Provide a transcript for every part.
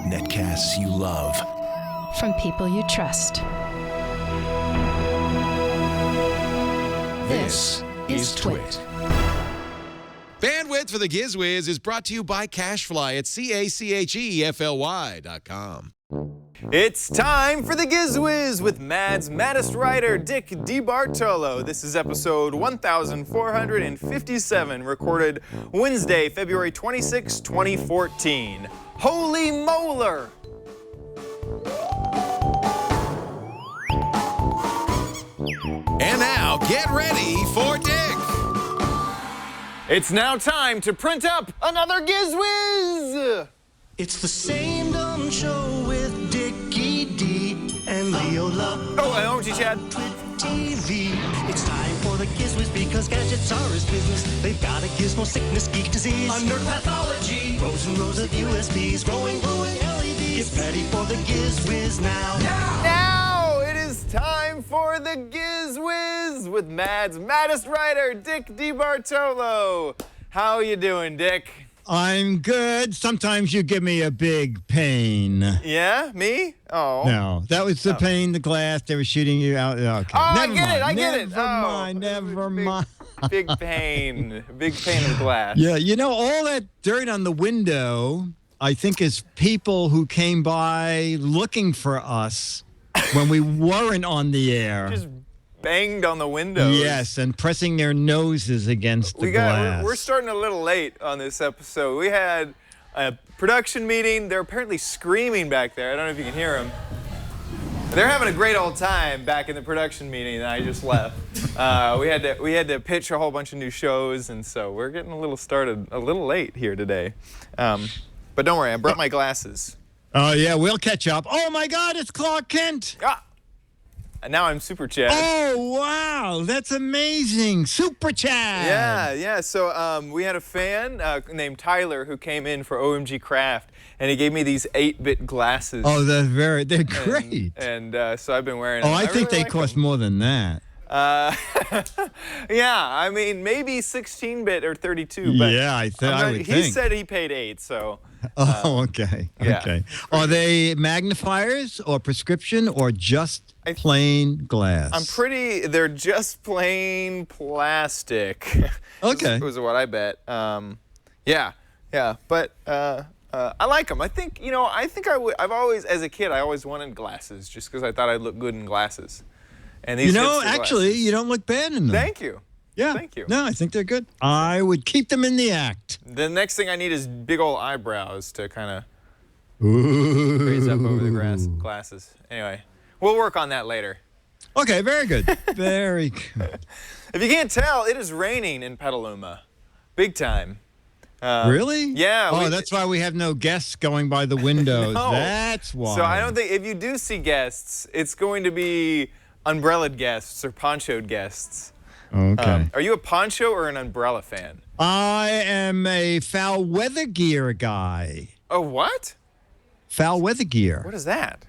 Netcasts you love. From people you trust. This is Twit. Bandwidth for the Giz Wiz is brought to you by Cashfly at CACHEFLY.com. It's time for the Giz Wiz with Mad's maddest writer, Dick DeBartolo. This is episode 1457, recorded Wednesday, February 26, 2014. Holy Molar! And now, get ready for Dick. It's now time to print up another Giz Wiz! It's the same dumb show with Dickie D and Leo Love. Oh, and OMG Chad. TV. It's time for the Giz Wiz because gadgets are his business. They've got a gizmo sickness, geek disease, under pathology. Rows and rows of USBs, glowing LEDs. Get ready for the Giz Wiz now. Now it is time for the Giz Wiz with Mad's maddest writer, Dick DeBartolo. How you doing, Dick? I'm good. Sometimes you give me a big pain. Yeah? Me? Oh. No, that was the pain, the glass. They were shooting you out. Okay. Oh, I get it. Never mind. Big pain. Big pain of glass. Yeah, you know, all that dirt on the window, I think, is people who came by looking for us when we weren't on the air. Just banged on the windows. Yes, and pressing their noses against the glass. We're starting a little late on this episode. We had a production meeting. They're apparently screaming back there. I don't know if you can hear them. They're having a great old time back in the production meeting, and I just left. We had to pitch a whole bunch of new shows, and so we're getting a little started a little late here today. But don't worry, I brought my glasses. Oh, yeah, we'll catch up. Oh, my God, it's Clark Kent. Ah! And now I'm Super Chad. Oh, wow. That's amazing. Super Chad. Yeah. So we had a fan named Tyler who came in for OMG Craft, and he gave me these 8-bit glasses. Oh, they're great. And so I've been wearing them. Oh, I think really they cost more than that. Yeah, I mean, maybe 16-bit or 32. But yeah, I would think. He said he paid 8, so... okay. Yeah. Okay. Are they magnifiers or prescription or just plain glass? They're just plain plastic. Okay. was what I bet. Yeah. But I like them. I think I've always, as a kid, I always wanted glasses just because I thought I'd look good in glasses. And these actually, glasses. You don't look bad in them. Thank you. Yeah. Thank you. No, I think they're good. I would keep them in the act. The next thing I need is big old eyebrows to kind of raise up over the glasses. Anyway, we'll work on that later. Okay, very good. Very good. If you can't tell, it is raining in Petaluma. Big time. Really? Yeah. That's why we have no guests going by the windows. No. That's why. So I don't think, if you do see guests, it's going to be umbrellaed guests or ponchoed guests. Okay. Are you a poncho or an umbrella fan? I am a foul weather gear guy. Oh, what? Foul weather gear. What is that?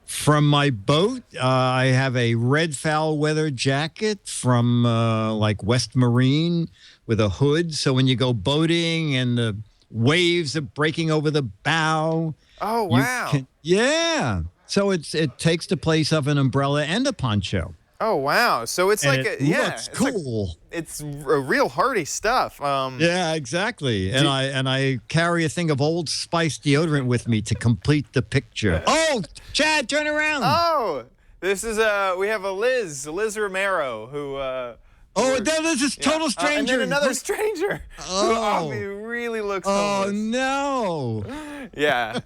From my boat, I have a red foul weather jacket from like West Marine with a hood. So when you go boating and the waves are breaking over the bow. Oh, wow. Yeah. So it takes the place of an umbrella and a poncho. Oh, wow. So it's And like it looks cool. It's a real hardy stuff. Yeah, exactly. And I carry a thing of Old Spice deodorant with me to complete the picture. Oh, Chad, turn around. Oh, this is we have a Liz Romero who this is total stranger. and then another stranger who really looks homeless. Oh no. Yeah.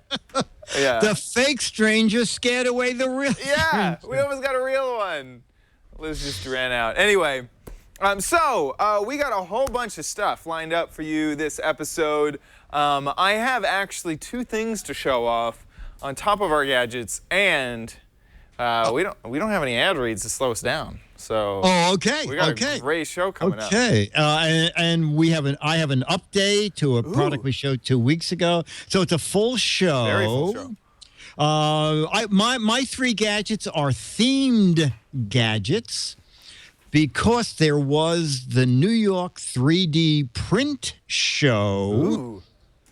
The fake stranger scared away the real Yeah, stranger. we almost got a real one. Liz just ran out. Anyway, so we got a whole bunch of stuff lined up for you this episode. I have actually 2 things to show off on top of our gadgets, and we don't have any ad reads to slow us down. So okay. we got a great show coming up. Okay, and I have an update to a product we showed 2 weeks ago. So it's a full show. Very full show. My 3 gadgets are themed gadgets because there was the New York 3D print show. Ooh.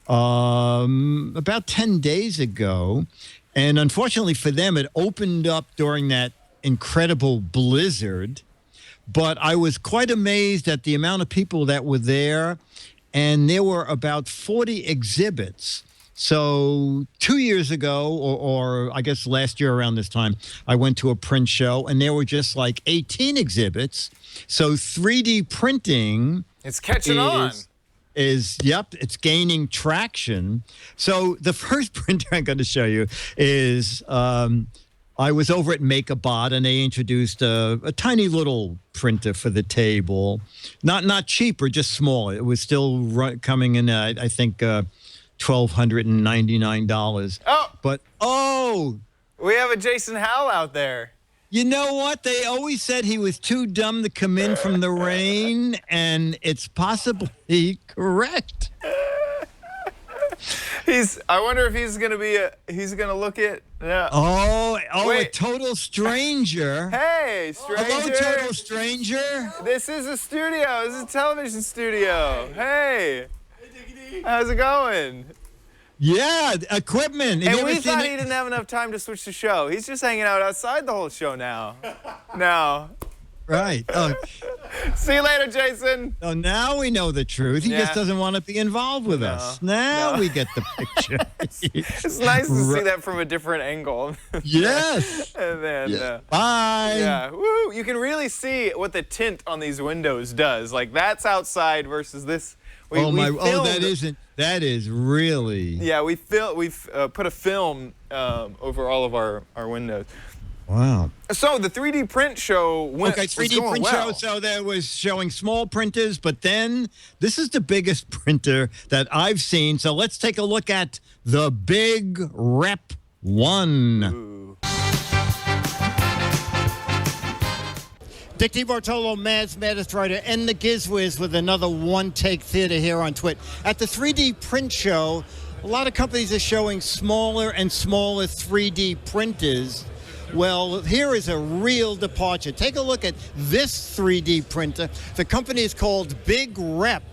about 10 days ago. And unfortunately for them, it opened up during that incredible blizzard. But I was quite amazed at the amount of people that were there. And there were about 40 exhibits. So 2 years ago, or I guess last year around this time, I went to a print show, and there were just like 18 exhibits. So 3D printing... It's catching on. Yep, it's gaining traction. So the first printer I'm going to show you is... I was over at Make-A-Bot, and they introduced a tiny little printer for the table. Not cheaper, just small. It was still coming in at, I think... $1,299. We have a Jason Howell out there. You know what? They always said he was too dumb to come in from the rain, and it's possibly correct. I wonder if he's gonna look at. A total stranger. Hey, stranger. Hello, total stranger. This is a studio. This is a television studio. Hey. How's it going? Yeah, equipment. And we thought he didn't have enough time to switch the show. He's just hanging out outside the whole show now. Right. See you later, Jason. Oh, now we know the truth. He just doesn't want to be involved with us. Now we get the picture. It's nice to see that from a different angle. Yes. And then, bye. Yeah. Woo! You can really see what the tint on these windows does. Like that's outside versus this. That is really. Yeah, we've put a film over all of our windows. Wow. So the 3D print show went. Okay, 3D print show. So that was showing small printers, but then this is the biggest printer that I've seen. So let's take a look at the Big Rep 1. Ooh. Dick DiBartolo, Mads Writer, and the Giz Wiz with another one-take theater here on Twit. At the 3D print show, a lot of companies are showing smaller and smaller 3D printers. Well, here is a real departure. Take a look at this 3D printer. The company is called Big Rep,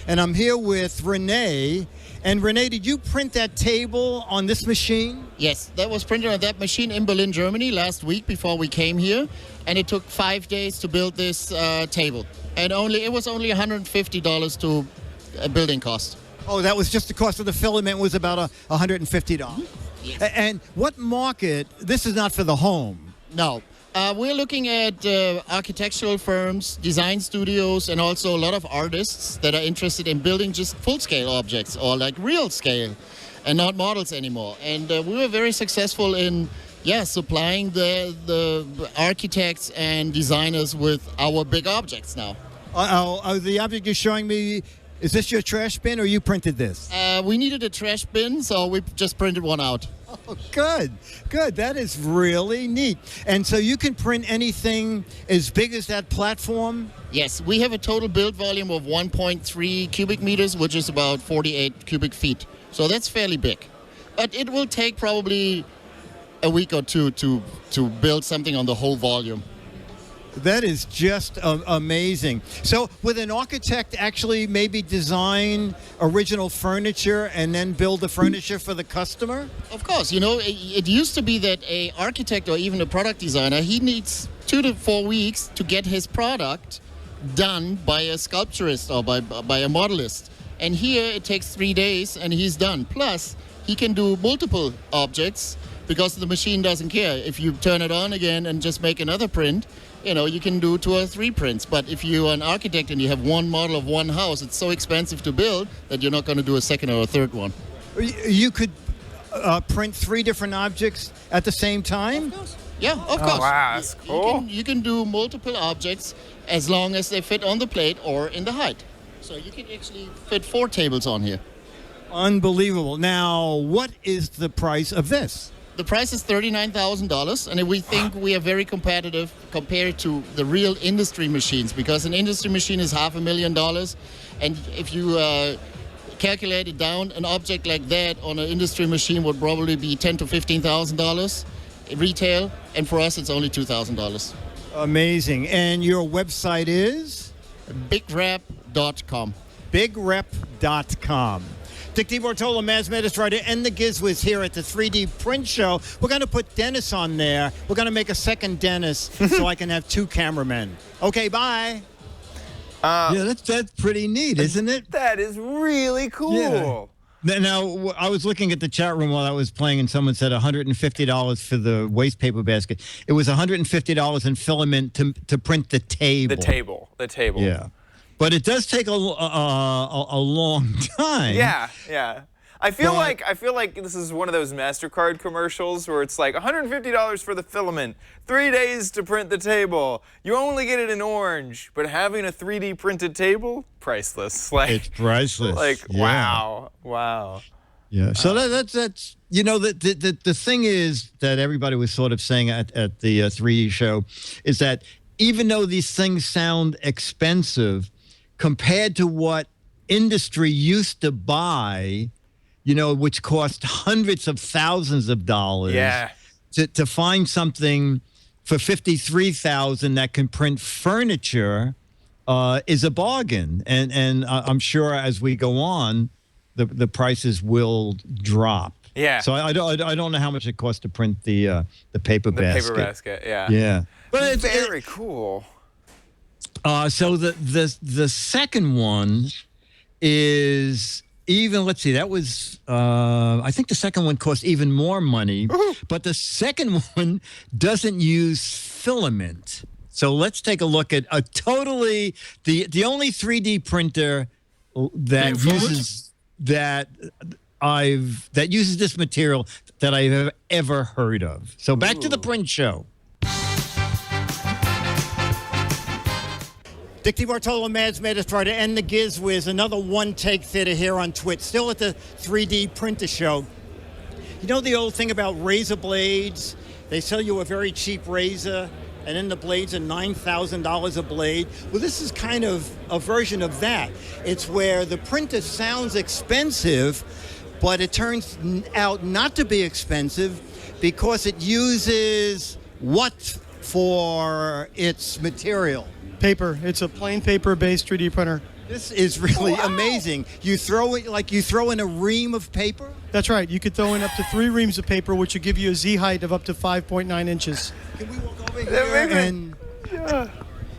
and I'm here with Renee. And Renee, did you print that table on this machine? Yes, that was printed on that machine in Berlin, Germany last week before we came here. And it took 5 days to build this table. And it was only $150 to a building cost. Oh, that was just the cost of the filament was about $150. Yes. And what market, this is not for the home. No. We're looking at architectural firms, design studios, and also a lot of artists that are interested in building just full-scale objects or like real scale and not models anymore. And we were very successful in supplying the architects and designers with our big objects now. The object you're showing me, is this your trash bin or you printed this? We needed a trash bin, so we just printed one out. Oh, good. That is really neat. And so you can print anything as big as that platform? Yes, we have a total build volume of 1.3 cubic meters, which is about 48 cubic feet. So that's fairly big. But it will take probably a week or two to build something on the whole volume. That is just amazing. So would an architect actually maybe design original furniture and then build the furniture for the customer? Of course. You know, it used to be that an architect or even a product designer, he needs 2 to 4 weeks to get his product done by a sculpturist or by a modelist. And here it takes 3 days and he's done. Plus, he can do multiple objects because the machine doesn't care. If you turn it on again and just make another print, you can do 2 or 3 prints. But if you're an architect and you have one model of one house, it's so expensive to build that you're not going to do a second or a third one. You could print 3 different objects at the same time? Of course. Yeah, of course. Wow, that's cool. You can do multiple objects as long as they fit on the plate or in the height. So you can actually fit 4 tables on here. Unbelievable. Now, what is the price of this? The price is $39,000, and we think we are very competitive compared to the real industry machines, because an industry machine is $500,000, and if you calculate it down, an object like that on an industry machine would probably be $10,000 to $15,000 retail, and for us it's only $2,000. Amazing. And your website is? BigRep.com. BigRep.com. Dick DiBartolo, Maz Metis writer, and the Giz Wiz here at the 3D print show. We're going to put Dennis on there. We're going to make a second Dennis so I can have two cameramen. Okay, bye. Yeah, that's pretty neat, isn't it? That is really cool. Yeah. Now, I was looking at the chat room while I was playing, and someone said $150 for the waste paper basket. It was $150 in filament to print the table. The table. Yeah. But it does take a long time. Yeah. I feel like this is one of those MasterCard commercials where it's like $150 for the filament, 3 days to print the table. You only get it in orange, but having a 3D printed table, priceless. Like, it's priceless. Like, yeah. wow. Yeah. So that's the thing is that everybody was sort of saying at the 3D show is that even though these things sound expensive compared to what industry used to buy, which cost hundreds of thousands of dollars. Yeah. To find something for $53,000 that can print furniture is a bargain, and I'm sure as we go on, the prices will drop. Yeah. So I don't know how much it costs to print the paper basket. The paper basket. Yeah. Yeah. But it's very cool. So the second one is even, let's see, that was, I think the second one cost even more money, but the second one doesn't use filament. So let's take a look at the only 3D printer that uses this material that I've ever heard of. So back to the print show. Dick DiBartolo, Mads Medestrada, and the Giz Wiz, another one-take theater here on Twitch, still at the 3D printer show. You know the old thing about razor blades? They sell you a very cheap razor, and then the blades are $9,000 a blade. Well, this is kind of a version of that. It's where the printer sounds expensive, but it turns out not to be expensive because it uses what for its material? Paper. It's a plain paper-based 3D printer. This is really amazing. You throw in a ream of paper? That's right. You could throw in up to 3 reams of paper, which would give you a Z height of up to 5.9 inches. Can we walk over here and...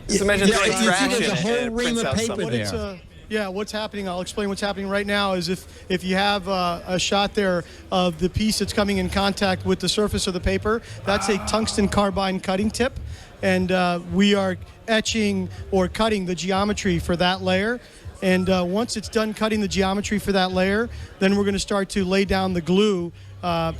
Just imagine throwing trash in there's a whole it ream prints of out paper something. there. What's happening, I'll explain what's happening right now, is if you have a shot there of the piece that's coming in contact with the surface of the paper, that's a tungsten carbide cutting tip, and we are etching or cutting the geometry for that layer. And once it's done cutting the geometry for that layer, then we're going to start to lay down the glue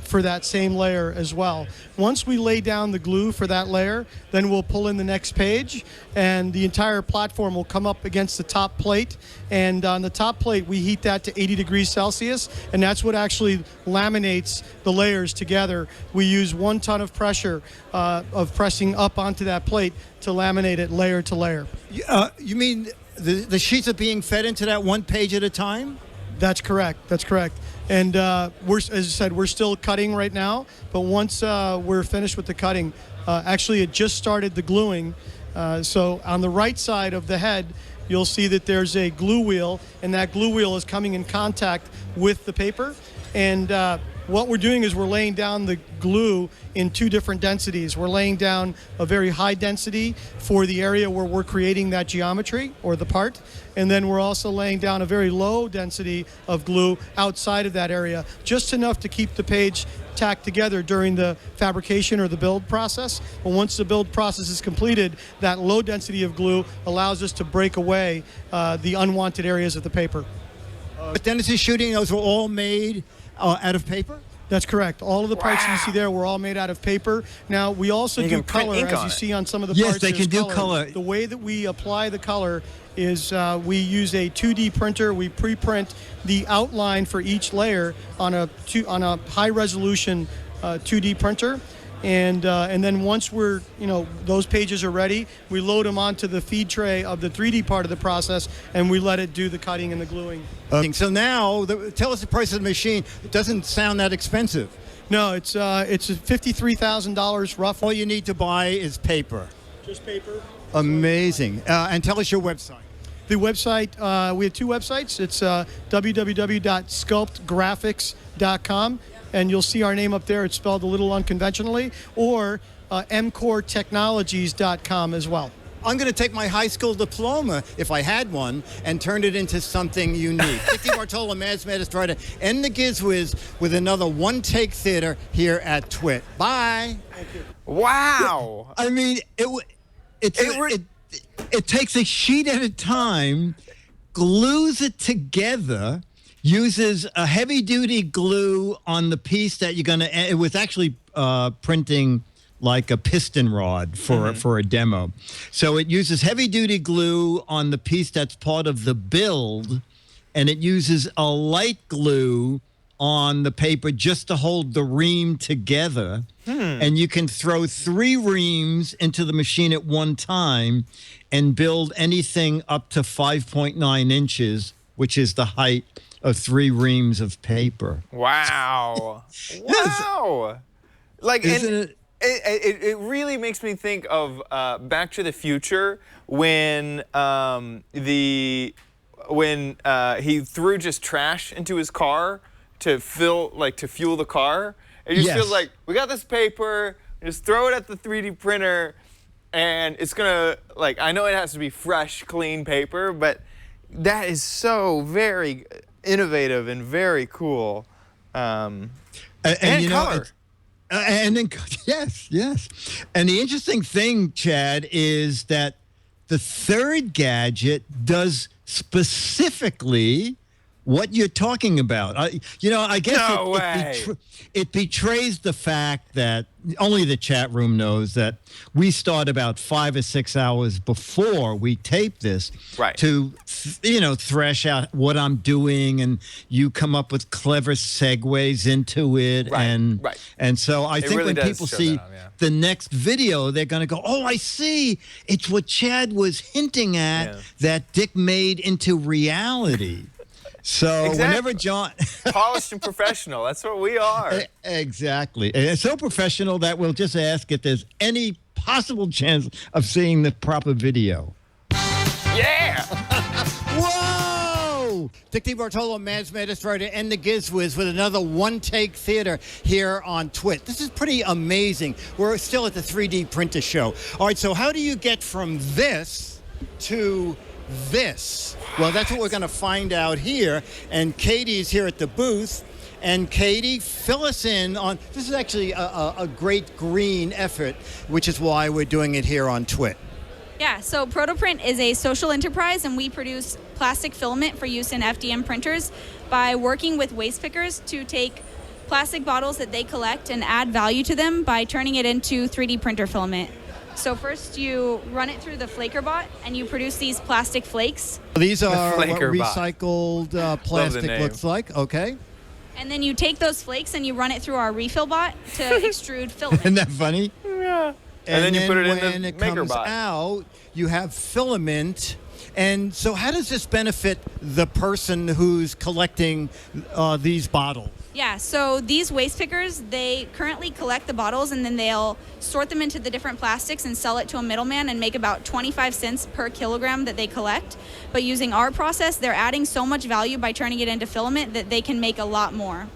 for that same layer as well. Once we lay down the glue for that layer, then we'll pull in the next page, and the entire platform will come up against the top plate. And on the top plate, we heat that to 80 degrees Celsius, and that's what actually laminates the layers together. We use 1 ton of pressure of pressing up onto that plate to laminate it layer to layer. You mean the sheets are being fed into that one page at a time? That's correct. And as I said, we're still cutting right now. But once we're finished with the cutting, actually it just started the gluing. So on the right side of the head, you'll see that there's a glue wheel, and that glue wheel is coming in contact with the paper. And what we're doing is we're laying down the glue in 2 different densities. We're laying down a very high density for the area where we're creating that geometry or the part. And then we're also laying down a very low density of glue outside of that area, just enough to keep the page tacked together during the fabrication or the build process. But once the build process is completed, that low density of glue allows us to break away the unwanted areas of the paper. But Dennis is shooting, those were all made out of paper? That's correct. All of the parts you see there were all made out of paper. Now, we also do color, as you see on some of the parts. Yes, they can do color. The way that we apply the color is we use a 2D printer. We pre-print the outline for each layer on a high-resolution 2D printer. And then once those pages are ready, we load them onto the feed tray of the 3D part of the process, and we let it do the cutting and the gluing. So now, tell us the price of the machine. It doesn't sound that expensive. No, it's $53,000 roughly. All you need to buy is paper. Just paper. Amazing. And tell us your website. The website, we have two websites. It's www.sculptgraphics.com, and you'll see our name up there. It's spelled a little unconventionally, or mcoretechnologies.com as well. I'm going to take my high school diploma, if I had one, and turn it into something unique. Dick Bartolo, Mads Writer, and the Giz Wiz with another One Take Theater here at TWiT. Bye. Wow. I mean, it takes a sheet at a time, glues it together, uses a heavy-duty glue on the piece that you're going to. It was actually printing like a piston rod for a demo. So it uses heavy-duty glue on the piece that's part of the build, and it uses a light glue on the paper just to hold the ream together. And you can throw 3 reams into the machine at one time and build anything up to 5.9 inches, which is the height of 3 reams of paper. Wow. Wow. Like, Isn't it? It really makes me think of Back to the Future when he threw just trash into his car to fuel the car. It just feels like we got this paper, just throw it at the 3D printer, and it's gonna I know it has to be fresh, clean paper, but that is so very innovative and very cool. And you color. know, and then, yes. And the interesting thing, Chad, is that the third gadget does specifically what you're talking about. I guess it betrays the fact that only the chat room knows that we start about 5 or 6 hours before we tape this to, thresh out what I'm doing, and you come up with clever segues into it. And so I think really when people see the next video, they're going to go, oh, I see. It's what Chad was hinting at that Dick made into reality. So whenever John polished and professional, that's what we are. Exactly. And it's so professional that we'll just ask if there's any possible chance of seeing the proper video. Yeah. Whoa! Dick Bartolo, Mads Writer, and the Giz Wiz with another One Take Theater here on TWiT. This is pretty amazing. We're still at the 3D printer show. All right, so how do you get from this to this? Well, that's what we're going to find out here. And Katie's here at the booth. And Katie, fill us in on, this is actually a great green effort, which is why we're doing it here on TWiT. Yeah, so Protoprint is a social enterprise, and we produce plastic filament for use in FDM printers by working with waste pickers to take plastic bottles that they collect and add value to them by turning it into 3D printer filament. So first you run it through the flaker bot, and you produce these plastic flakes. These are what recycled plastic looks like, okay. And then you take those flakes and you run it through our refill bot to extrude filament. Isn't that funny? Yeah. And then you put it in the maker bot. When it comes out, you have filament. And so how does this benefit the person who's collecting these bottles? Yeah, so these waste pickers, they currently collect the bottles, and then they'll sort them into the different plastics and sell it to a middleman and make about 25 cents per kilogram that they collect. But using our process, they're adding so much value by turning it into filament that they can make a lot more.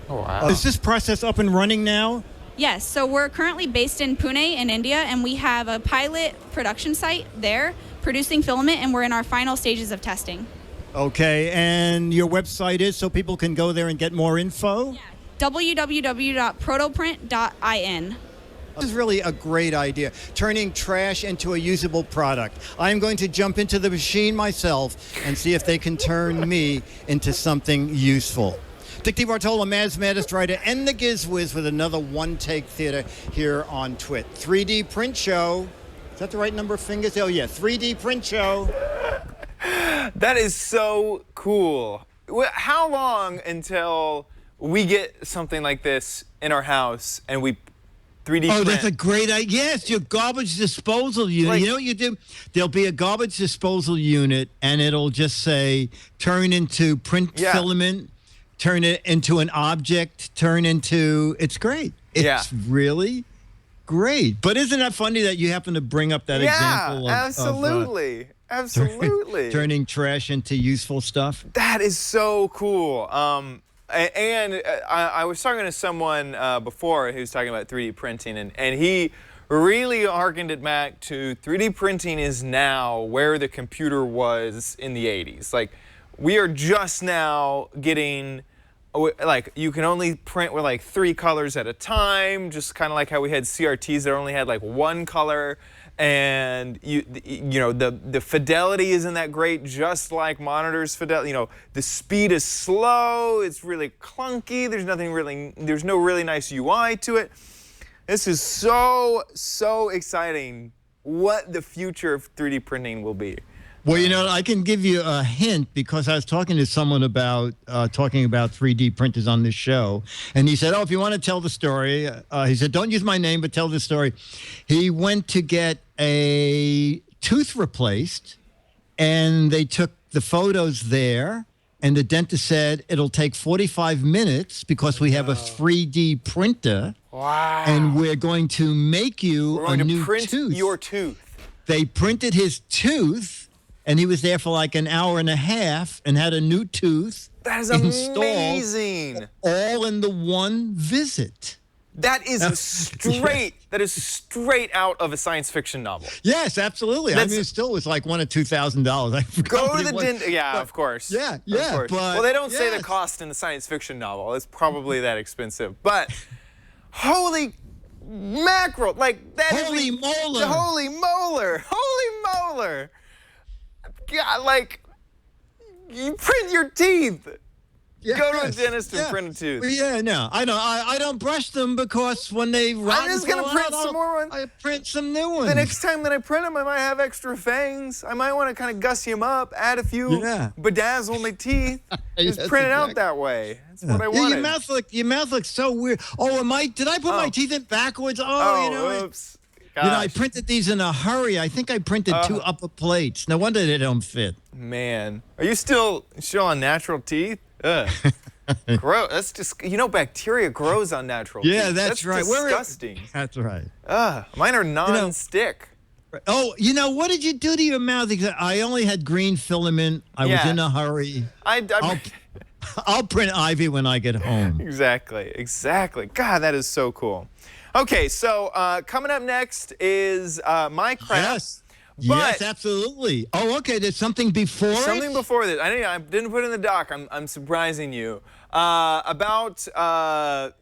Oh, wow. Is this process up and running now? Yes, so we're currently based in Pune in India, and we have a pilot production site there producing filament, and we're in our final stages of testing. Okay, and your website is so people can go there and get more info? Yeah, www.protoprint.in. This is really a great idea, turning trash into a usable product. I'm going to jump into the machine myself and see if they can turn me into something useful. Dick Bartolo, Mads Writer, and the Giz Wiz with another One Take Theater here on TWiT. 3D print show. Is that the right number of fingers? Oh, yeah, 3D print show. That is so cool. How long until we get something like this in our house and we 3D print? Oh, that's a great idea. Yes, your garbage disposal unit. You know what you do? There'll be a garbage disposal unit, and it'll just say, turn into print filament, turn it into an object, turn into... It's great. It's really great. But isn't that funny that you happen to bring up that example? Yeah, absolutely. Absolutely. Turning trash into useful stuff. That is so cool. And I was talking to someone before who was talking about 3D printing, and he really harkened it back to 3D printing is now where the computer was in the 80s. Like, we are just now getting, like, you can only print with like 3 colors at a time, just kind of like how we had CRTs that only had like 1 color. And you know, the fidelity isn't that great, just like monitors fidelity. You know, the speed is slow, it's really clunky, there's no really nice UI to it. This is so exciting what the future of 3D printing will be. Well, you know, I can give you a hint because I was talking to someone about talking about 3D printers on this show, and he said, "Oh, if you want to tell the story," he said, "Don't use my name, but tell the story." He went to get a tooth replaced, and they took the photos there, and the dentist said it'll take 45 minutes because we have a 3D printer. Wow! And we're going to make you a new print tooth. Your tooth. They printed his tooth. And he was there for like an hour and a half and had a new tooth amazing. All in the one visit. That is straight out of a science fiction novel. Yes, absolutely. I mean, it still was like $1,000 or $2,000. I forgot. Go to the dentist. Yeah, of course. Yeah. Of course. But, well, they don't say the cost in the science fiction novel. It's probably that expensive. But holy mackerel! Like that. Holy molar! Holy molar! Holy molar! God, like, you print your teeth. Yes. Go to a dentist and print a tooth. Yeah, no, I know. I don't brush them because when they rot, I'm just gonna print some more ones. I print some new ones. The next time that I print them, I might have extra fangs. I might want to kind of gussy them up, add a few, bedazzle my teeth, just print it out that way. That's what I wanted. Your mouth looks so weird. Oh, did I put my teeth in backwards? Oh, you know. Oops. You know, I printed these in a hurry. I think I printed 2 upper plates. No wonder they don't fit. Man, are you still on natural teeth? Ugh. Gross. That's just, you know, bacteria grows on natural teeth. Yeah, that's right. Disgusting. That's right. Mine are non-stick. Oh, you know, what did you do to your mouth? I only had green filament. I was in a hurry. I'll print Ivy when I get home. Exactly. God, that is so cool. Okay, so coming up next is my crap. Yes, absolutely. Oh, okay. There's something before Something before this. I didn't put it in the doc. I'm surprising you. About a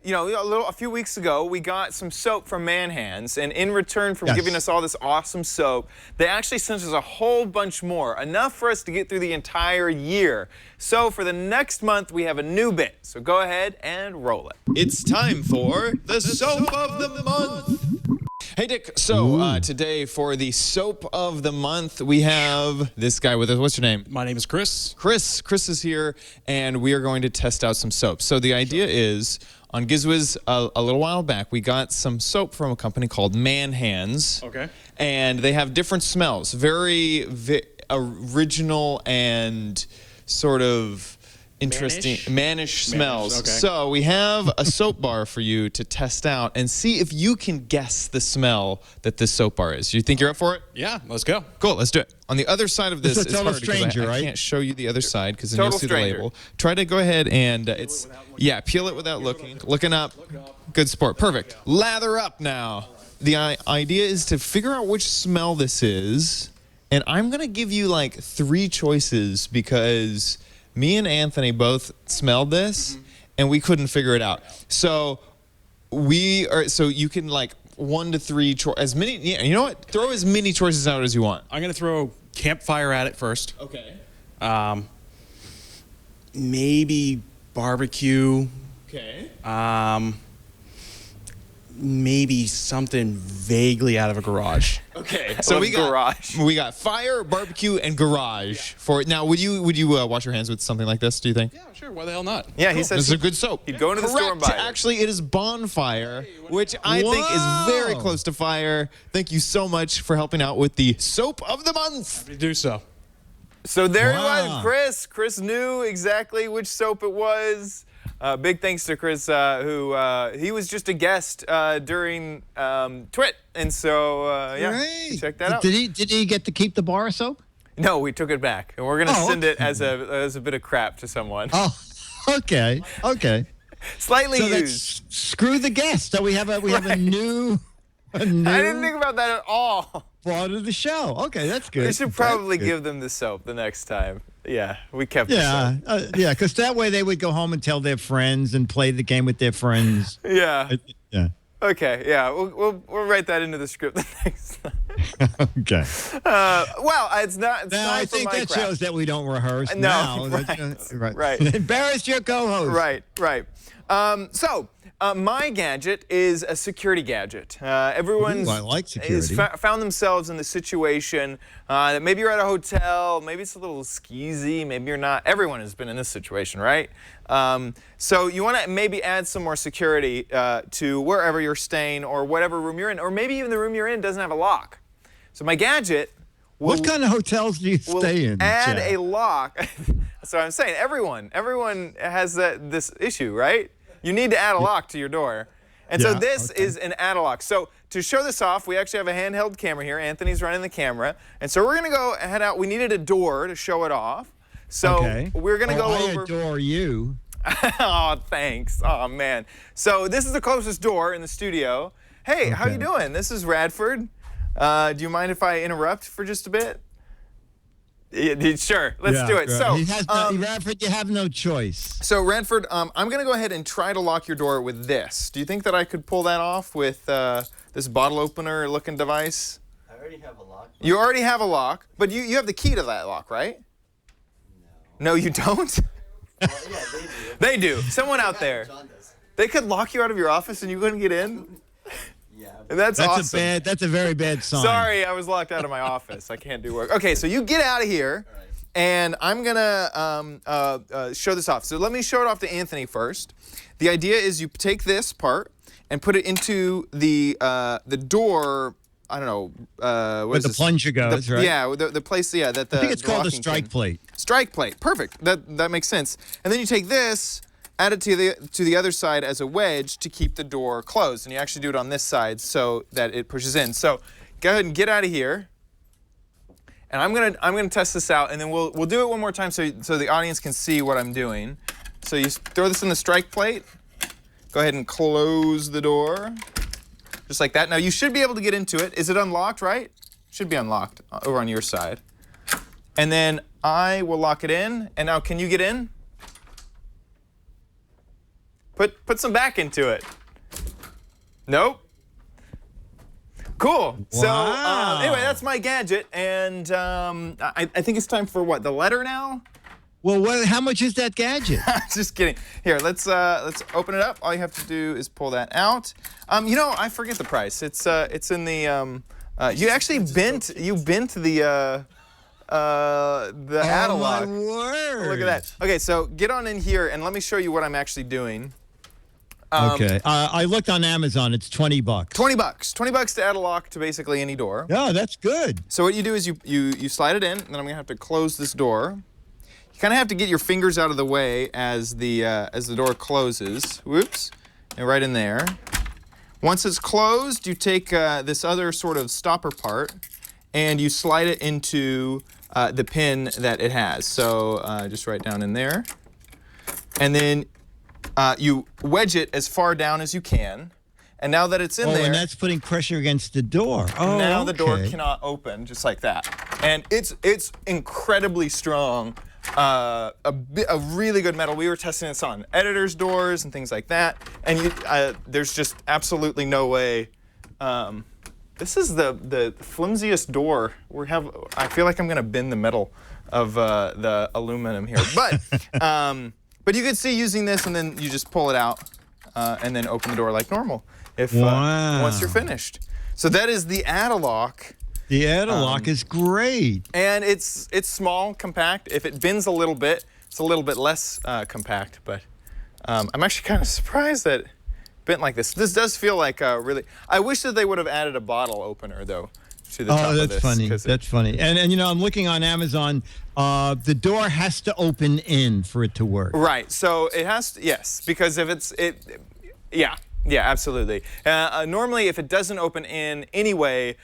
few weeks ago, we got some soap from Man Hands, and in return for giving us all this awesome soap, they actually sent us a whole bunch more, enough for us to get through the entire year. So for the next month, we have a new bit. So go ahead and roll it. It's time for the Soap of the Month. Hey, Dick. So today for the Soap of the Month, we have this guy with us. What's your name? My name is Chris. Chris is here, and we are going to test out some soap. So the idea is, on Giz Wiz a little while back, we got some soap from a company called Man Hands. Okay. And they have different smells, very original and sort of interesting, mannish smells. Okay. So we have a soap bar for you to test out and see if you can guess the smell that this soap bar is. You think you're up for it? Yeah, let's go. Cool, let's do it. On the other side of this, it's a total stranger, I right? can't show you the other side because then you'll see the label. Try to go ahead and peel it without looking. Looking up. Good sport. Perfect. Lather up now. The idea is to figure out which smell this is, and I'm gonna give you like 3 choices because me and Anthony both smelled this, and we couldn't figure it out. So you can like 1 to 3 as many. Yeah, you know what? Throw as many choices out as you want. I'm gonna throw campfire at it first. Okay. Maybe barbecue. Okay. Maybe something vaguely out of a garage. Okay. So we got fire, barbecue, and garage for it. Now, would you wash your hands with something like this? Do you think? Yeah, sure. Why the hell not? Yeah, he says this is a good soap. He'd go into the store and buy it. Actually, it is bonfire, which I think is very close to fire. Thank you so much for helping out with the Soap of the Month. Happy to do so. So there he was, Chris. Chris knew exactly which soap it was. Big thanks to Chris, who he was just a guest during Twit, and so check that out. Did he get to keep the bar of soap? No, we took it back, and we're gonna send okay. it as a bit of crap to someone. Oh, okay. Slightly So used. screw the guest. So we have a new. I didn't think about that at all. Part of the show. Okay, that's good. We should probably give them the soap the next time. Yeah, we kept Yeah, the soap. because that way they would go home and tell their friends and play the game with their friends. Yeah. Yeah. Okay, yeah, we'll write that into the script the next time. Okay. Well, it's not. Now, I think that shows that we don't rehearse. No, right. right. Embarrass your co-host. Right. So, my gadget is a security gadget. Everyone's I like security. found themselves in the situation that maybe you're at a hotel, maybe it's a little skeezy, maybe you're not. Everyone has been in this situation, right? So you want to maybe add some more security to wherever you're staying or whatever room you're in, or maybe even the room you're in doesn't have a lock. So my gadget will, what kind of hotels do you stay in? add Chad? a lock. That's what I'm saying. Everyone has this issue, right? You need to add a lock to your door. And so this is an Addalock. So to show this off, we actually have a handheld camera here. Anthony's running the camera. And so we're going to go head out. We needed a door to show it off. So we're going to go over. I adore you. Oh, thanks. Oh, man. So this is the closest door in the studio. Hey, how you doing? This is Radford. Do you mind if I interrupt for just a bit? Sure, let's do it. So, Radford, you have no choice. So, Radford, I'm going to go ahead and try to lock your door with this. Do you think that I could pull that off with this bottle opener looking device? I already have a lock. You already have a lock, but you have the key to that lock, right? No. No, you don't? Well, yeah, they do. They do. Someone out there. They could lock you out of your office and you couldn't get in? Yeah. That's awesome. That's a very bad sign. Sorry, I was locked out of my office. I can't do work. Okay, so you get out of here, and I'm gonna show this off. So let me show it off to Anthony first. The idea is you take this part and put it into the door. I don't know. Where the plunger goes, right? Yeah, the place. Yeah, that the. I think it's called a strike pin. plate. Strike plate. Perfect. That makes sense. And then you take this. Add it to the other side as a wedge to keep the door closed, and you actually do it on this side so that it pushes in. So go ahead and get out of here, and I'm gonna test this out, and then we'll do it one more time so the audience can see what I'm doing. So you throw this in the strike plate. Go ahead and close the door, just like that. Now you should be able to get into it. Is it unlocked? Right? Should be unlocked over on your side. And then I will lock it in. And now, can you get in? Put some back into it. Nope. Cool. Wow. So anyway, that's my gadget, and I think it's time for what, the letter now? Well, how much is that gadget? Just kidding. Here, let's open it up. All you have to do is pull that out. I forget the price. It's in the you actually bent the Addalock. Oh, my word. Look at that. Okay, so get on in here and let me show you what I'm actually doing. Okay. I looked on Amazon. It's $20. $20. $20 to add a lock to basically any door. Oh, that's good. So what you do is you slide it in, and then I'm gonna have to close this door. You kind of have to get your fingers out of the way as the door closes. Whoops, and right in there. Once it's closed, you take this other sort of stopper part, and you slide it into the pin that it has. So just right down in there, and then. You wedge it as far down as you can, and now that it's in there, and that's putting pressure against the door. Oh, now the door cannot open, just like that. And it's incredibly strong, a really good metal. We were testing this on editors' doors and things like that, and there's just absolutely no way. This is the flimsiest door we have. I feel like I'm gonna bend the metal of the aluminum here, but. But you could see using this, and then you just pull it out, and then open the door like normal. Once you're finished. So that is the Addalock. The Addalock is great. And it's small, compact. If it bends a little bit, it's a little bit less compact. But I'm actually kind of surprised that it bent like this. This does feel like really. I wish that they would have added a bottle opener though. To the top of this, funny. That's funny. And I'm looking on Amazon. The door has to open in for it to work. Right. So it has to, yes, because if yeah, absolutely. Normally, if it doesn't open in anyway,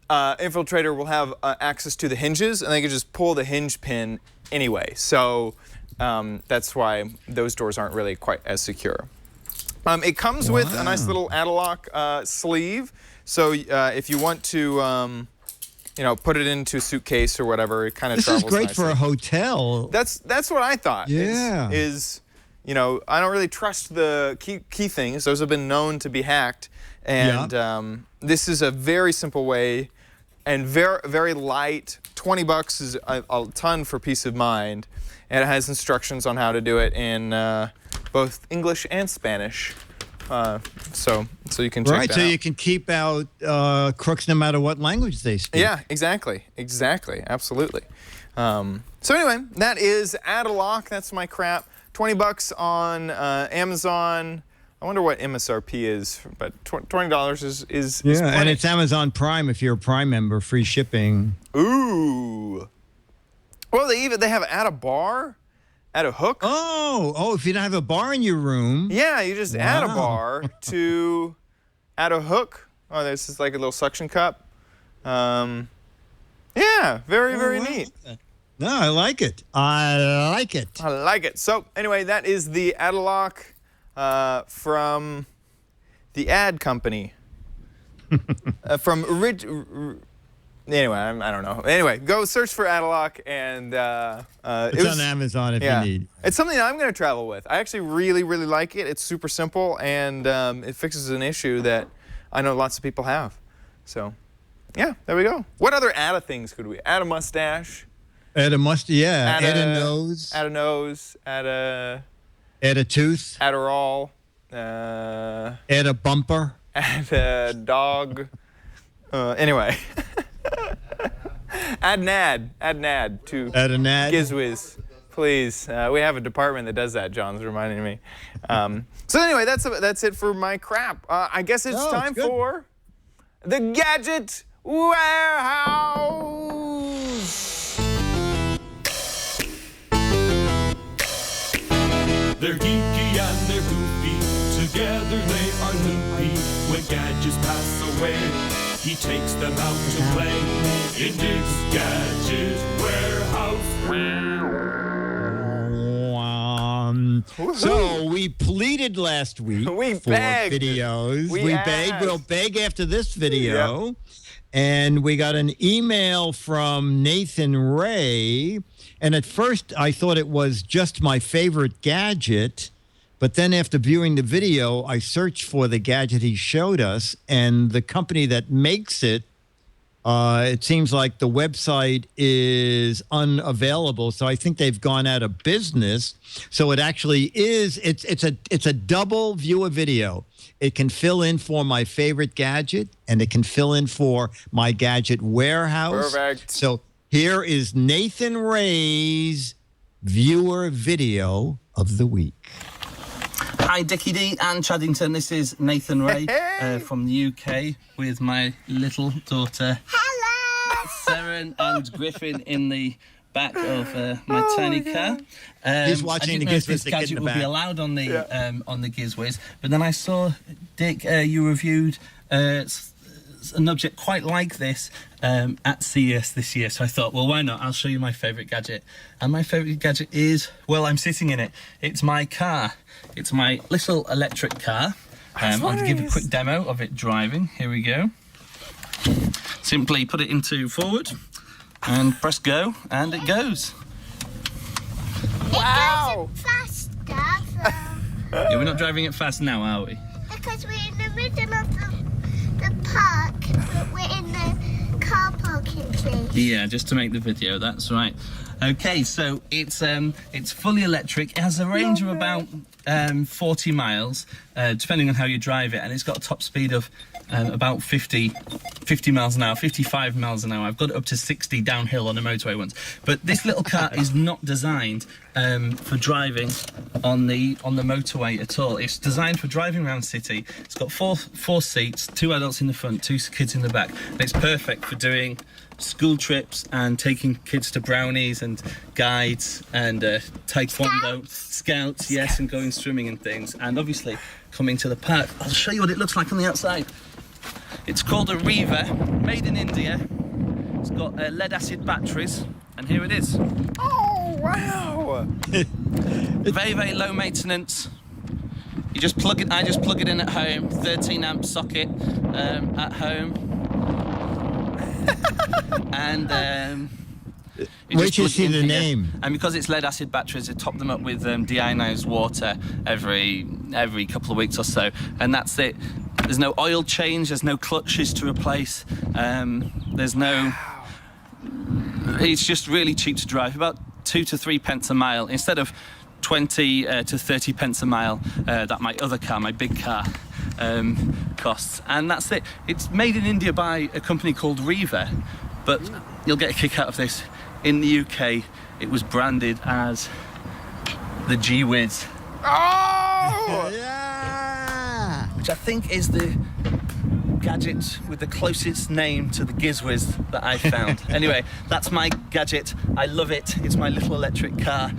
Infiltrator will have access to the hinges, and they can just pull the hinge pin anyway. So that's why those doors aren't really quite as secure. It comes with a nice little Addalock sleeve. So if you want to, put it into a suitcase or whatever, it kind of travels This is great nicely. for a hotel. That's what I thought. Yeah. I don't really trust the key things. Those have been known to be hacked. And this is a very simple way and very, very light. $20 is a ton for peace of mind. And it has instructions on how to do it in both English and Spanish. So you can check that Right, so out. you can keep out crooks no matter what language they speak. Yeah, exactly, absolutely. So anyway, that is Addalock. That's my crap. $20 on Amazon. I wonder what MSRP is, but $20 is Yeah, plenty. and it's Amazon Prime if you're a Prime member, free shipping. Ooh. Well, they have add a bar, add a hook. Oh, if you don't have a bar in your room. Yeah, you just add a bar to add a hook. Oh, this is like a little suction cup. Yeah, very, very neat. No, I like it. I like it. So anyway, that is the Addalock from the ad company. Anyway, I don't know. Anyway, go search for Addalock, and it's on Amazon if you need. It's something that I'm going to travel with. I actually really, really like it. It's super simple, and it fixes an issue that I know lots of people have. So, yeah, there we go. What other add things could we? Add a mustache. Add a mustache, Add a nose. Add a nose. Add a tooth. Adderall. Add a bumper. Add a dog. Anyway. Add an ad to Giz Wiz, please. We have a department that does that. John's reminding me. So anyway, that's it for my crap. I guess it's time for the Gadget Warehouse. They're geeky and they're goofy. Together they are loopy. When gadgets pass away, he takes them out to play in Dick's Gadget Warehouse. So we pleaded last week for videos. We begged. We'll beg after this video. Yep. And we got an email from Nathan Ray. And at first I thought it was just my favorite gadget. But then after viewing the video, I searched for the gadget he showed us, and the company that makes it, it seems like the website is unavailable. So I think they've gone out of business. So it actually is, it's a double viewer video. It can fill in for my favorite gadget, and it can fill in for my gadget warehouse. Perfect. So here is Nathan Ray's viewer video of the week. Hi, Dickie D and Chaddington. This is Nathan Ray from the UK with my little daughter. Hello! Seren and Griffin in the back of my tiny car. He's watching the Giz Wiz. This gadget would be allowed on the Giz Wiz, but then I saw, Dick, you reviewed an object quite like this at CES this year, so I thought, well, why not? I'll show you my favourite gadget. And my favourite gadget is, well, I'm sitting in it. It's my car. It's my little electric car. I'll give a quick demo of it driving. Here we go. Simply put it into forward and press go, and it goes. Wow! It goes faster, Yeah, we're not driving it fast now, are we? because we're in the middle of the park, but we're in the car parking place. Yeah, just to make the video, that's right. Okay, so it's fully electric. It has a range of about 40 miles, depending on how you drive it, and it's got a top speed of about 50 miles an hour, 55 miles an hour. I've got it up to 60 downhill on the motorway once. But this little car is not designed for driving on the motorway at all. It's designed for driving around city. It's got four seats, 2 adults in the front, 2 kids in the back. And it's perfect for doing school trips and taking kids to brownies and guides and taekwondo, scouts, yes, and going swimming and things. And obviously coming to the park. I'll show you what it looks like on the outside. It's called a Reaver, made in India. It's got lead-acid batteries, and here it is. Oh, wow! Very, very low maintenance. You just plug it. I just plug it in at home. 13 amp socket at home, and wait till you see the name. And because it's lead-acid batteries, they top them up with deionized water every couple of weeks or so, and that's it. There's no oil change. There's no clutches to replace. There's no. It's just really cheap to drive. About 2 to 3 pence a mile instead of 20 to 30 pence a mile that my other car, my big car, costs. And that's it. It's made in India by a company called Reaver, but you'll get a kick out of this. In the UK, it was branded as the Giz Wiz. Oh! Yeah! Which I think is the gadget with the closest name to the Giz Wiz that I found. Anyway, that's my gadget. I love it. It's my little electric car.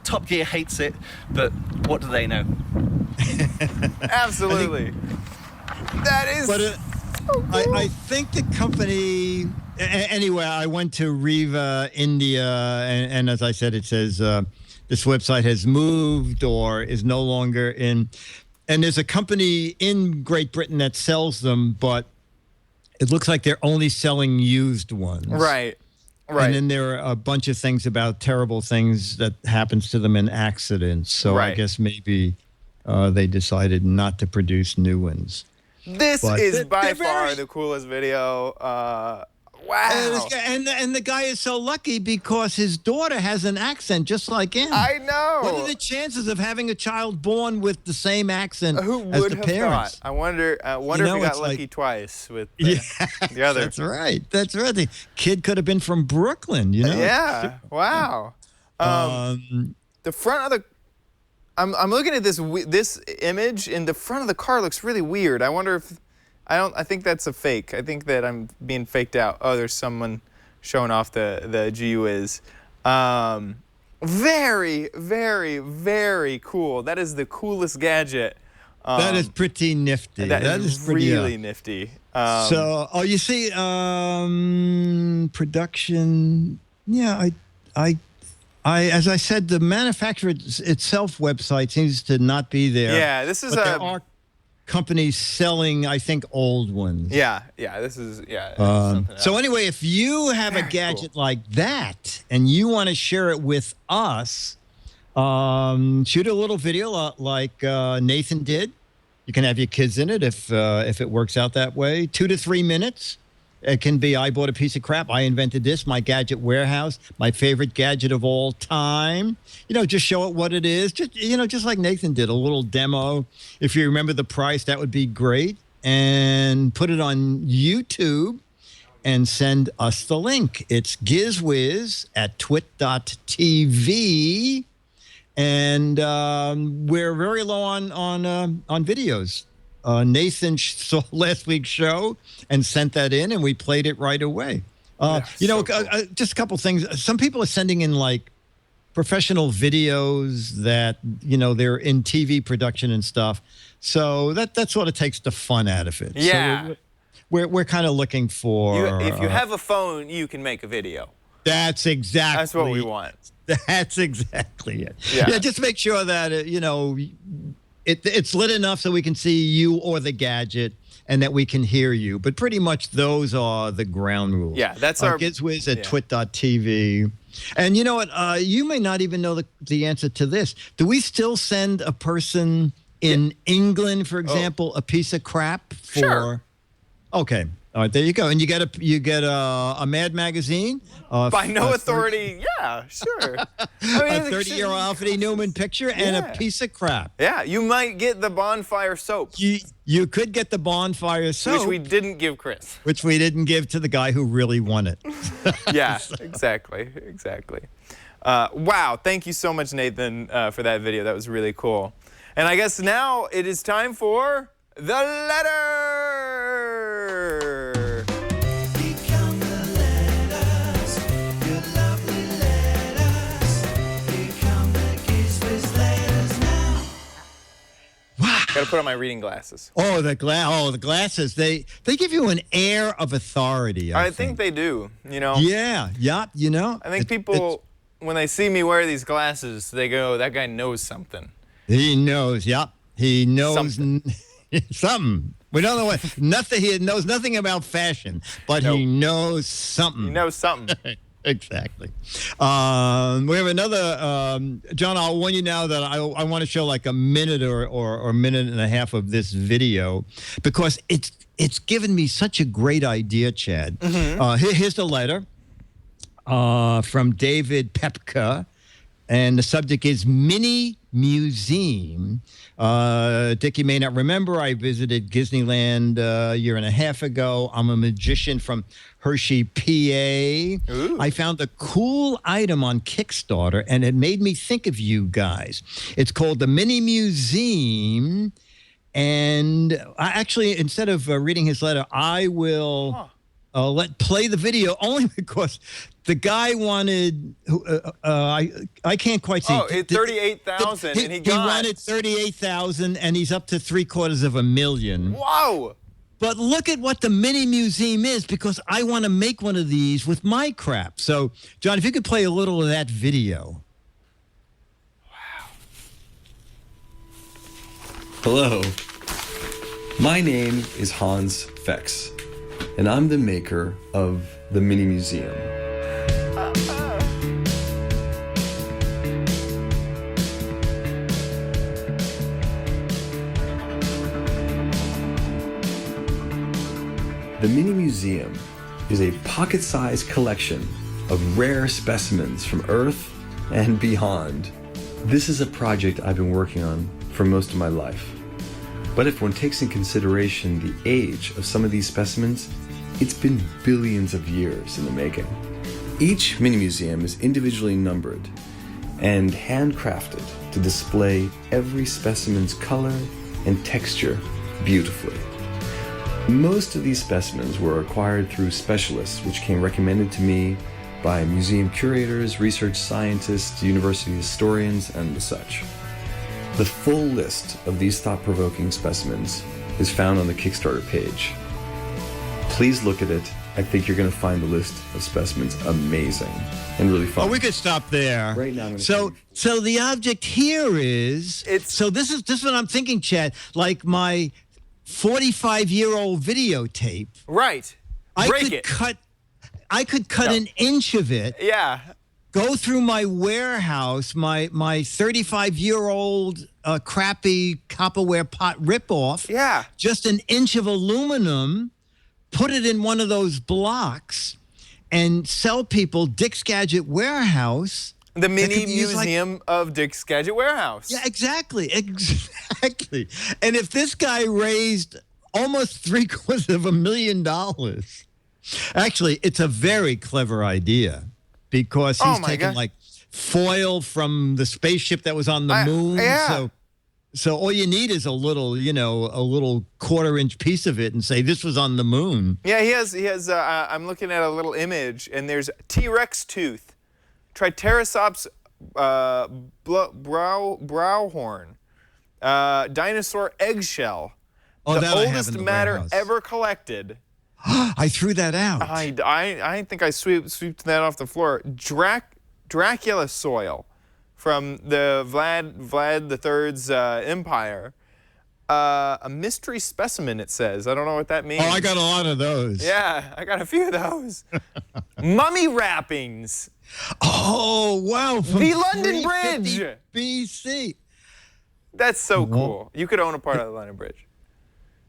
Top Gear hates it, but what do they know? Absolutely. That is. But I think the company. Anyway, I went to Riva, India, and as I said, it says this website has moved or is no longer in. And there's a company in Great Britain that sells them, but it looks like they're only selling used ones. Right. And then there are a bunch of things about terrible things that happens to them in accidents. So I guess maybe they decided not to produce new ones. This is by far the coolest video. Wow. And the guy is so lucky because his daughter has an accent just like him. I know. What are the chances of having a child born with the same accent Who as would the have parents? thought? I wonder if he got lucky twice with the other. That's right. That's right. The kid could have been from Brooklyn, you know? Yeah. Wow. The front of the... I'm looking at this image, and the front of the car looks really weird. I wonder if... I think that's a fake. I think that I'm being faked out. Oh, there's someone showing off the Giz Wiz. Very, very, very cool. That is the coolest gadget. That is pretty nifty. That is pretty, really nifty. You see, production. Yeah, I, as I said, the manufacturer itself website seems to not be there. Yeah, this is there are companies selling, I think, old ones. Yeah, this is something else. So anyway, if you have a gadget like that and you want to share it with us, shoot a little video like Nathan did. You can have your kids in it if it works out that way. 2 to 3 minutes. It can be, I bought a piece of crap. I invented this, my gadget warehouse, my favorite gadget of all time. Just show it what it is. Just like Nathan did, a little demo. If you remember the price, that would be great. And put it on YouTube and send us the link. It's Giz Wiz at twit.tv. And we're very low on videos. Nathan saw last week's show and sent that in, and we played it right away. Just a couple things. Some people are sending in like professional videos that they're in TV production and stuff. So that sort of takes the fun out of it. Yeah, so we're kind of looking for. If you have a phone, you can make a video. That's what we want. That's exactly it. Yeah, just make sure that it's lit enough so we can see you or the gadget and that we can hear you. But pretty much those are the ground rules. Yeah, that's our... Giz Wiz at twit.tv. And you know what? You may not even know the answer to this. Do we still send a person in England, for example, a piece of crap for... Sure. Okay. All right, there you go. And you get a Mad magazine. By no authority, yeah, sure. A 30-year-old Alfred E. Newman picture and a piece of crap. Yeah, you might get the bonfire soap. You could get the bonfire soap. Which we didn't give Chris. Which we didn't give to the guy who really won it. Yeah, exactly. Wow, thank you so much, Nathan, for that video. That was really cool. And I guess now it is time for the letter. Wow. Got to put on my reading glasses. Oh, the glasses. They give you an air of authority. I think they do. You know. Yeah. You know. I think people, when they see me wear these glasses, they go, "That guy knows something." He knows. Yep. He knows something. We don't know what. Nothing. He knows nothing about fashion, but he knows something. He knows something. Exactly. We have another, John, I'll warn you now that I want to show like a minute or minute and a half of this video because it's given me such a great idea, Chad. Here's the letter from David Pepka, and the subject is Mini Museum. Dick, you may not remember, I visited Disneyland a year and a half ago. I'm a magician from Hershey, PA. Ooh. I found a cool item on Kickstarter, and it made me think of you guys. It's called the Mini Museum, and I actually, instead of reading his letter, I will play the video only because the guy wanted. I can't quite see. Oh, it's 38,000, and he wanted 38,000, and he's up to $750,000. Wow! But look at what the Mini Museum is, because I want to make one of these with my crap. So, John, if you could play a little of that video. Wow. Hello. My name is Hans Fex, and I'm the maker of the Mini Museum. The Mini Museum is a pocket-sized collection of rare specimens from Earth and beyond. This is a project I've been working on for most of my life. But if one takes in consideration the age of some of these specimens, it's been billions of years in the making. Each mini museum is individually numbered and handcrafted to display every specimen's color and texture beautifully. Most of these specimens were acquired through specialists, which came recommended to me by museum curators, research scientists, university historians, and the such. The full list of these thought-provoking specimens is found on the Kickstarter page. Please look at it. I think you're going to find the list of specimens amazing and really fun. Oh, we could stop there. Right now. So the object here is. So this is what I'm thinking, Chad. Like my 45-year-old videotape. Right. I could cut an inch of it. Yeah. Go through my warehouse, my 35-year-old crappy Copperware pot ripoff. Yeah. Just an inch of aluminum, put it in one of those blocks, and sell people Dick's Gadget Warehouse. The Mini Museum of Dick's Gadget Warehouse. Yeah, exactly. Exactly. And if this guy raised almost $750,000, actually, it's a very clever idea because he's taking like foil from the spaceship that was on the moon. Yeah. So all you need is a little, a little quarter-inch piece of it and say this was on the moon. Yeah, he has. I'm looking at a little image, and there's T-Rex tooth, Triceratops browhorn, dinosaur eggshell, the oldest matter ever collected. I threw that out. I think I sweeped that off the floor. Dracula soil from the Vlad III's empire. A mystery specimen, it says. I don't know what that means. Oh, I got a lot of those. Yeah, I got a few of those. Mummy wrappings. Oh, wow. From the London Bridge. BC. That's so cool. You could own a part of the London Bridge.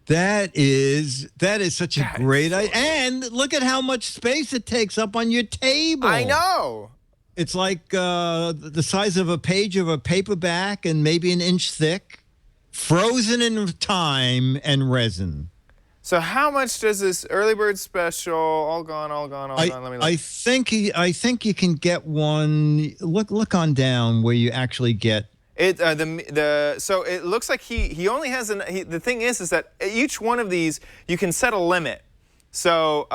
That is such a great idea. And look at how much space it takes up on your table. I know. It's like the size of a page of a paperback and maybe an inch thick, frozen in time and resin. So how much does this early bird special? All gone. Let me look. I think you can get one. Look on down where you actually get. So it looks like he only has the thing is that each one of these you can set a limit. So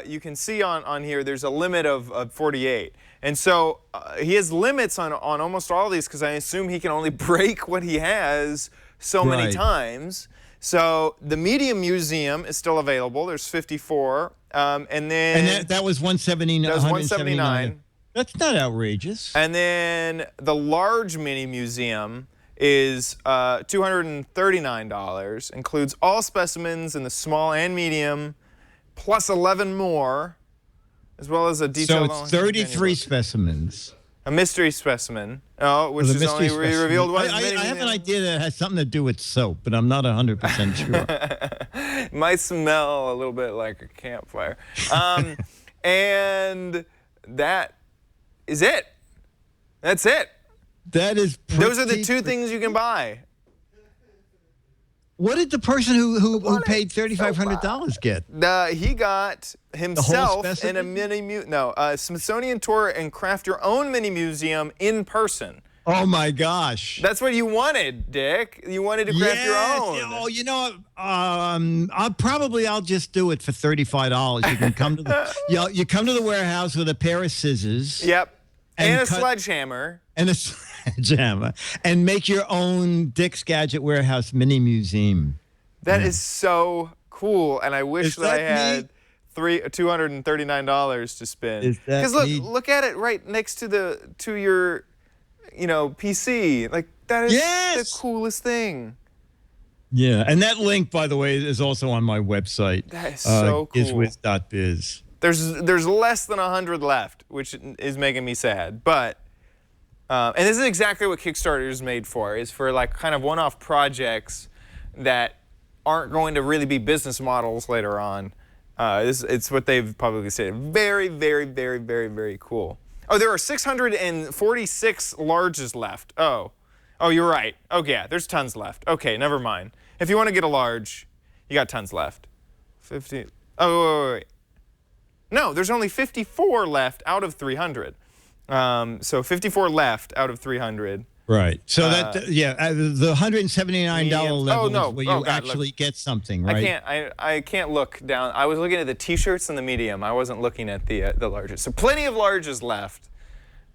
you can see on here there's a limit of 48, and so he has limits on almost all of these because I assume he can only break what he has so many Right. times. So the medium museum is still available. There's 54. And that was 179. That was 179. That's not outrageous. And then the large mini museum is $239. Includes all specimens in the small and medium, plus 11 more, as well as a detailed. So it's 33 specimens. A mystery specimen. Oh, which The is mystery only specimen. revealed once. I have an idea that has something to do with soap, but I'm not 100% sure. It might smell a little bit like a campfire. And that is it. That's it. That is Those are the two things you can buy. What did the person who paid $3,500 get? He got himself in a specimen? Smithsonian tour and craft your own mini museum in person. Oh my gosh! That's what you wanted, Dick. You wanted to craft your own. Oh, you know, I'll just do it for $35. You can come to the you come to the warehouse with a pair of scissors. Yep. And a cut- sledgehammer. And a sledgehammer, and make your own Dick's Gadget Warehouse mini museum. That is so cool, and I wish that I had $239 to spend. Because look at it right next to your, PC. Like that is the coolest thing. Yeah, and that link, by the way, is also on my website. That is so cool. GizWiz.biz. There's less than 100 left, which is making me sad. But and this is exactly what Kickstarter is made for. Is for like kind of one-off projects that aren't going to really be business models later on. It's what they've publicly said. Very, very, very, very, very cool. Oh, there are 646 larges left. Oh, you're right. Oh, yeah, there's tons left. Okay, never mind. If you want to get a large, you got tons left. 50. Oh, wait. No, there's only 54 left out of 300. So 54 left out of 300. Right. So the $179 level is where you God, actually get something, right? I can't look down. I was looking at the T-shirts and the medium. I wasn't looking at the larges. So plenty of larges left.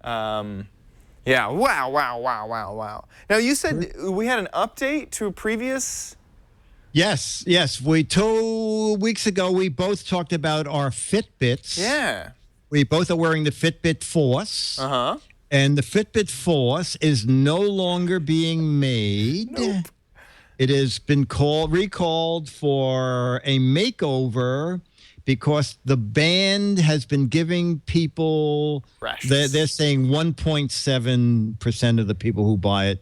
Yeah. Wow. Now you said we had an update to a previous. Yes. 2 weeks ago we both talked about our Fitbits. Yeah. We both are wearing the Fitbit Force. Uh-huh. And the Fitbit Force is no longer being made. Nope. It has been recalled for a makeover because the band has been giving people, they're saying 1.7% of the people who buy it.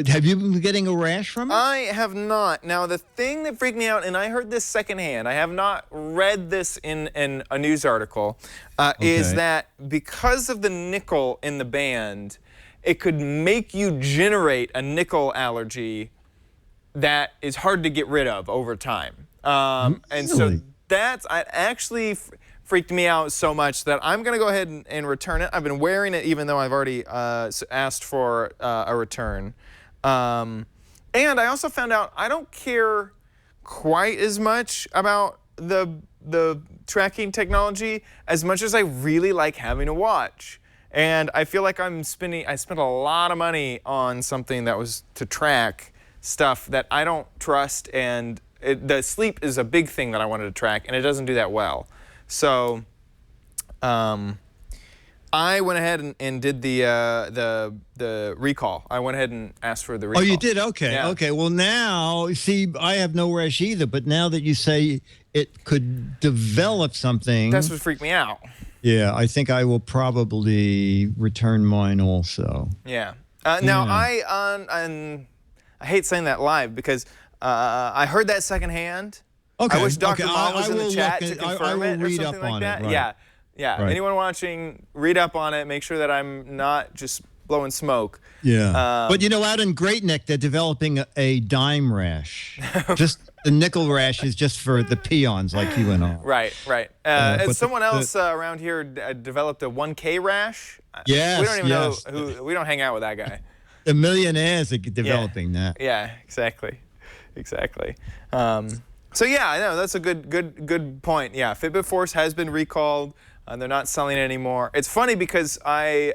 Have you been getting a rash from it? I have not. Now, the thing that freaked me out, and I heard this secondhand, I have not read this in a news article, is that because of the nickel in the band, it could make you generate a nickel allergy that is hard to get rid of over time. And so that's actually freaked me out so much that I'm going to go ahead and return it. I've been wearing it even though I've already asked for a return. And I also found out I don't care quite as much about the tracking technology as much as I really like having a watch. And I feel like I spent a lot of money on something that was to track stuff that I don't trust, and the sleep is a big thing that I wanted to track, and it doesn't do that well. So I went ahead and did the recall. I went ahead and asked for the recall. Oh, you did? Okay. Yeah. Okay. Well, now, see, I have no rash either, but now that you say it could develop something. That's what freaked me out. Yeah, I think I will probably return mine also. Yeah. Now, I hate saying that live because I heard that secondhand. Okay. I wish Dr. Okay, Mott was in the chat to I confirm will it or read something up like on that. it, right. Yeah. Right. Anyone watching, read up on it. Make sure that I'm not just blowing smoke. Yeah. But out in Great Neck, they're developing a dime rash. Just the nickel rash is just for the peons like you and I. Right. And someone else around here developed a 1K rash. Yes. We don't even know who. We don't hang out with that guy. The millionaires are developing that. Yeah. Exactly. So yeah, I know that's a good point. Yeah, Fitbit Force has been recalled. They're not selling it anymore. It's funny because I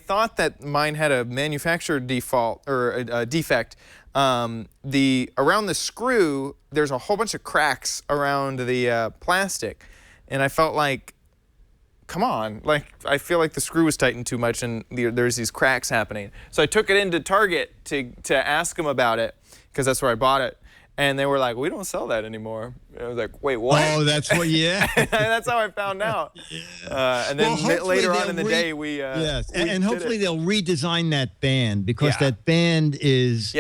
thought that mine had a manufacturer default or a defect. around the screw, there's a whole bunch of cracks around the plastic, and I felt like, come on, like I feel like the screw was tightened too much, and there's these cracks happening. So I took it into Target to ask them about it, because that's where I bought it. And they were like, we don't sell that anymore. I was like, wait, what? Oh, that's what, yeah. That's how I found out. And then later on in the day, we yes, we and did hopefully it. they'll redesign that band, because that band is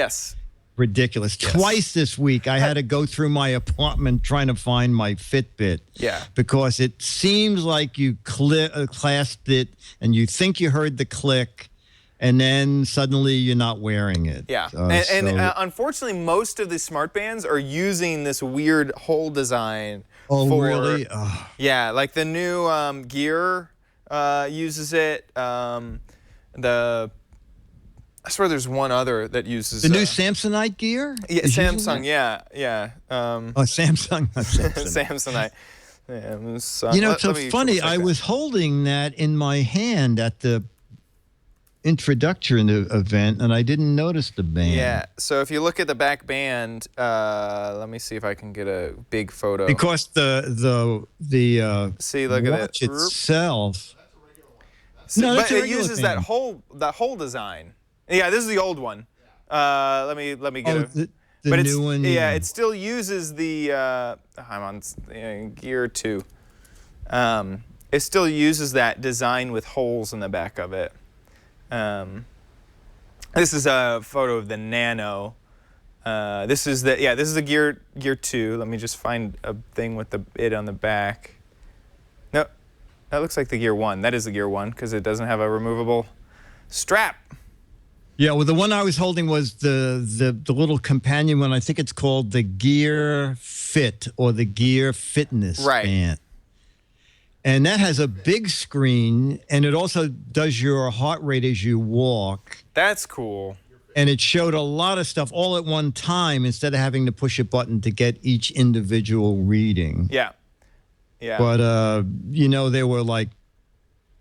ridiculous. Twice this week, I had to go through my apartment trying to find my Fitbit. Yeah. Because it seems like you clasped it, and you think you heard the click, and then suddenly you're not wearing it. Yeah, and unfortunately, most of the smart bands are using this weird hole design. Oh, really? Yeah, like the new Gear uses it. I swear there's one other that uses the new Samsonite Gear? Yeah, Samsung. Yeah. Samsung. Not Samsonite. Samsung. You know, it's so funny. I was holding that in my hand at the introductory event, and I didn't notice the band. Yeah, so if you look at the back band, let me see if I can get a big photo. Because the see, look at watch it itself. See, no, but it uses that whole design. Yeah, this is the old one. Let me get it. The new one. Yeah, it still uses the. I'm on Gear 2. It still uses that design with holes in the back of it. This is a photo of the Nano. This is the Gear 2. Let me just find a thing with it on the back. No, that looks like the Gear 1. That is the Gear 1 because it doesn't have a removable strap. Yeah, well, the one I was holding was the little companion one. I think it's called the Gear Fit or the Gear Fitness band. And that has a big screen, and it also does your heart rate as you walk. That's cool. And it showed a lot of stuff all at one time instead of having to push a button to get each individual reading. Yeah. Yeah. But, there were like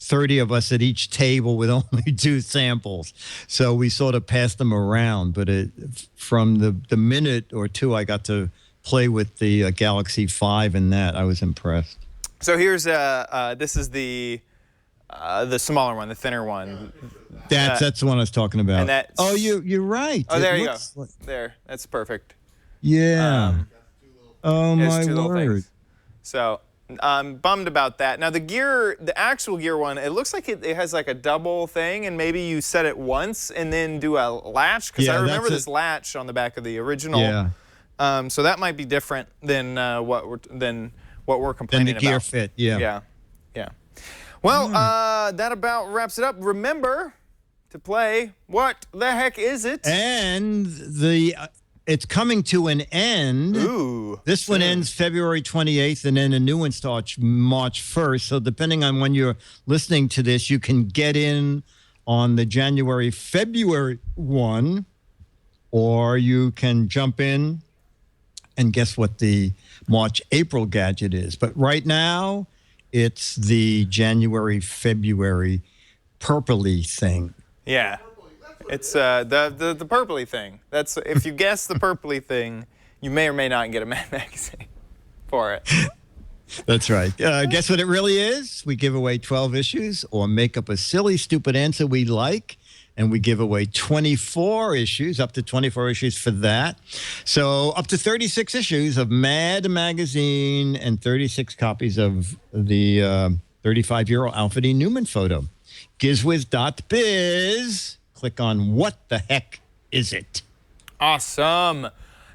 30 of us at each table with only 2 samples. So we sort of passed them around. But from the minute or 2 I got to play with the Galaxy 5 and that, I was impressed. So here's this is the smaller one, the thinner one. That's the one I was talking about. And that's, you're right. Oh, there you go. There, that's perfect. Yeah. Oh my 2 little word. things. So I'm bummed about that. Now the actual Gear one, it looks like it has like a double thing, and maybe you set it once and then do a latch, because I remember this latch on the back of the original. Yeah. So that might be different than what we're complaining about. The Gear Fit, Yeah. Well, that about wraps it up. Remember to play What the Heck Is It? And it's coming to an end. Ooh. This one ends February 28th, and then a new one starts March 1st. So depending on when you're listening to this, you can get in on the February one, or you can jump in and guess what the March-April gadget is. But right now, it's the January-February purpley thing. Yeah. It's the purpley thing. That's if you guess the purpley thing, you may or may not get a Mad magazine for it. That's right. Guess what it really is? We give away 12 issues or make up a silly, stupid answer we like. And we give away 24 issues, up to 24 issues for that. So up to 36 issues of Mad magazine and 36 copies of the 35-year-old Alfred E. Newman photo. GizWiz.biz. Click on What the Heck Is It? Awesome.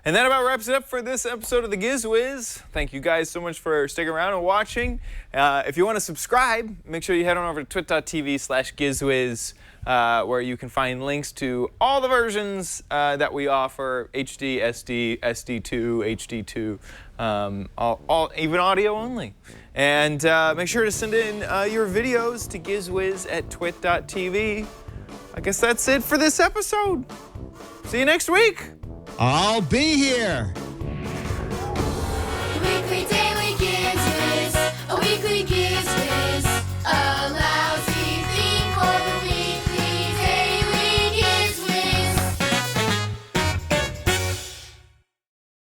And that about wraps it up for this episode of the Giz Wiz. Thank you guys so much for sticking around and watching. If you want to subscribe, make sure you head on over to twit.tv/GizWiz. Where you can find links to all the versions that we offer: HD, SD, SD2, HD2, even audio only. And make sure to send in your videos to gizwiz@twit.tv. I guess that's it for this episode. See you next week. I'll be here.